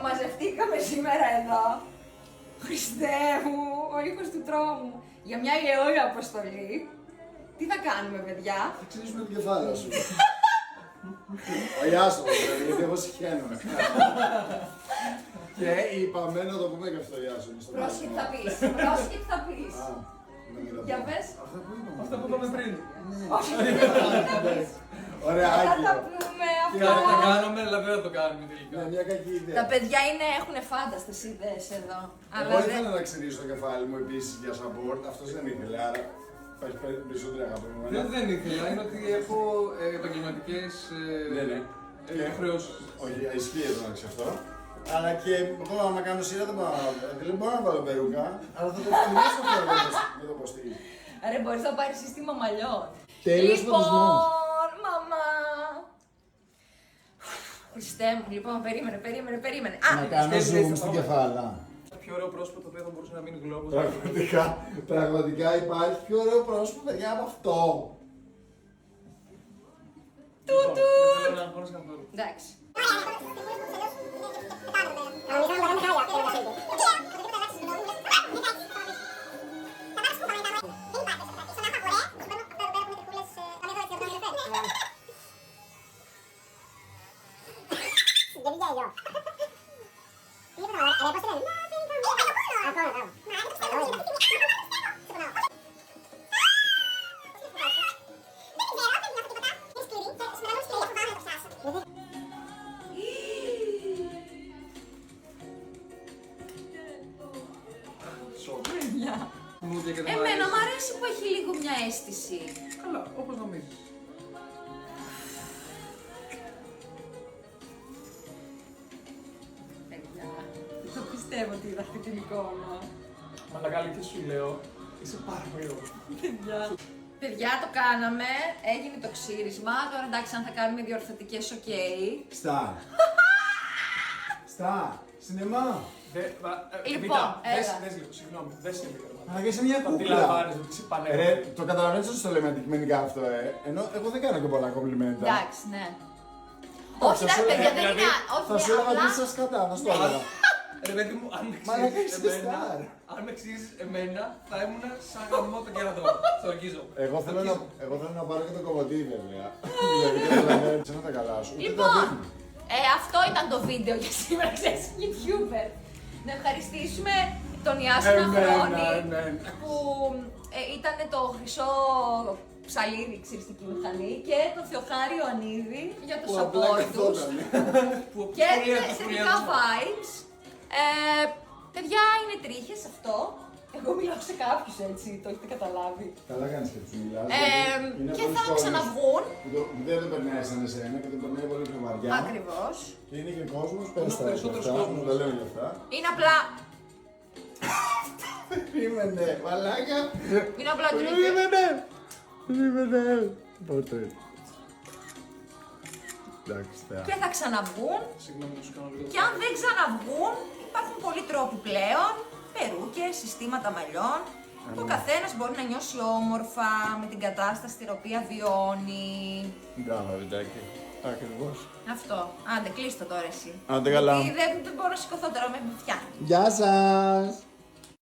μαζευτήκαμε σήμερα εδώ. Χριστέ μου, ο ήχος του τρόμου. Για μια ιερή αποστολή. Τι θα κάνουμε, παιδιά? Θα ξυνήσουμε το κεφάλι σου. Ο Ιάσονος, δηλαδή, γιατί εγώ συχαίνομαι. Και είπαμε να το πούμε και αυτό, Ιάσονος. Πρόσεχε τι θα πεις. Πρόσεχε τι θα πεις. Για πες. Αυτό που είπαμε πριν. Όχι, Ωραία, θα Άγγελο. τα πούμε Τι θα αυτά. κάνουμε, αλλά δεν θα το κάνουμε τελικά. Ναι, μια κακή ιδέα. Τα παιδιά έχουν φάνταστες ιδέες εδώ. Αλλά Εγώ δεν... ήθελα να ξυρίσω το κεφάλι μου επίσης για support, αυτός δεν ήθελε, άρα έχει περισσότερη αγάπη με εμένα. Δεν ήθελα, είναι ότι έχω επαγγελματικές Ναι. υποχρεώσεις. Όχι, ισχύει εδώ να αυτό. Αλλά και εγώ άμα κάνω σειρά δεν μπορώ να βάλω περούκα, αλλά θα το φιλμίσω με το ποστί. Ρε, μπορείς να πάρεις σύστημα μαλλιών. Τέλειος φωτισμός. Λοιπόν, μαμά. Χριστέ μου, λοιπόν, περίμενε. Να κάνω σκέφτεσαι, zoom πάμε. στην κεφάλα. Το πιο ωραίο πρόσωπο το οποίο θα μπορούσε να μείνει γλώβος. Πραγματικά υπάρχει πιο ωραίο πρόσωπο, παιδιά, από αυτό. Λοιπόν, δεν θέλω να αγχώνεσαι καθόλου. Εντάξει. Εμένα μου αρέσει που έχει λίγο μια αίσθηση. Καλά, όπως νομίζεις. Παιδιά, δεν πιστεύω ότι είδα αυτή την εικόνα. Μαλακά, και σου λέω, είσαι πάρα πολύ ωραίο. Παιδιά, το κάναμε, έγινε το ξύρισμα. Τώρα εντάξει, αν θα κάνουμε διορθωτικές, οκ. Στα, σινεμά. Λοιπόν, δες έλα. λίγο, συγγνώμη, δες λίγο. Αλλά και σε μια Θα κούκλα. αντιλαμβάνεσαι ότι είσαι Ρε, πανέμορφη. το καταλαβαίνεις όσο το λέμε αντικειμενικά αυτό, Ενώ εγώ δεν κάνω και πολλά κομπλιμέντα. Εντάξει, ναι. Θα Όχι, σου εντάξει, παιδιά, δεν δηλαδή, είναι. Όχι, Θα σου έλεγα απλά. τι σας κατά, θα σου το έλεγα. Ρε παιδί μου, αν με Μαλάκα, ξύσεις είσαι εμένα, star. αν με ξύσεις εμένα, θα ήμουν σαν γαμμό το κερατό. Το αγγίζω. Εγώ θέλω να πάρω και το κομμωτή, βέβαια. Δηλαδή, καταλαβαίνεις, να τα καλά σου. Ούτε τα Λοιπόν, δείχνει. αυτό ήταν το βίντεο για σήμερα, ξέρεις, YouTuber. Να ευχαριστήσουμε τον Ιάσονα Χρόνη που ήταν το χρυσό ψαλίδι ξυριστική μηχανή και τον Θεοχάρη Ιωαννίδη για το Που απλά support τους καθόταν. και θετικά vibes. Παιδιά, είναι τρίχες αυτό. Εγώ μιλάω σε κάποιους έτσι, το έχετε καταλάβει. Καλά κάνεις και τους μιλάς. Και θα ξαναβγούν. Δεν το περνάει σαν εσένα και το περνάει πολύ πιο βαριά. Ακριβώς. Και είναι και κόσμος, πες τα περισσότερος αυτά, κόσμος. μου τα λέμε γι' αυτά. Είναι απλά. Περίμενε, μαλάκα. Είναι απλά τρίχες. Περίμενε. Πότε. Εντάξει, θεά. Και θα ξαναβγούν. Συγγνώμη, να σου κάνω λίγο. Και αν δεν ξαναβγούν, υπάρχουν πολλοί τρόποι πλέον. Περούκες, συστήματα μαλλιών. Ο καθένας μπορεί να νιώσει όμορφα με την κατάσταση την οποία βιώνει. Μπράβο, βιντάκι. Ακριβώς. Αυτό. Άντε, κλείστο τώρα εσύ. Άντε καλά. Γιατί δεν μπορώ να σηκωθώ τώρα, με πιάνει. Γεια σας.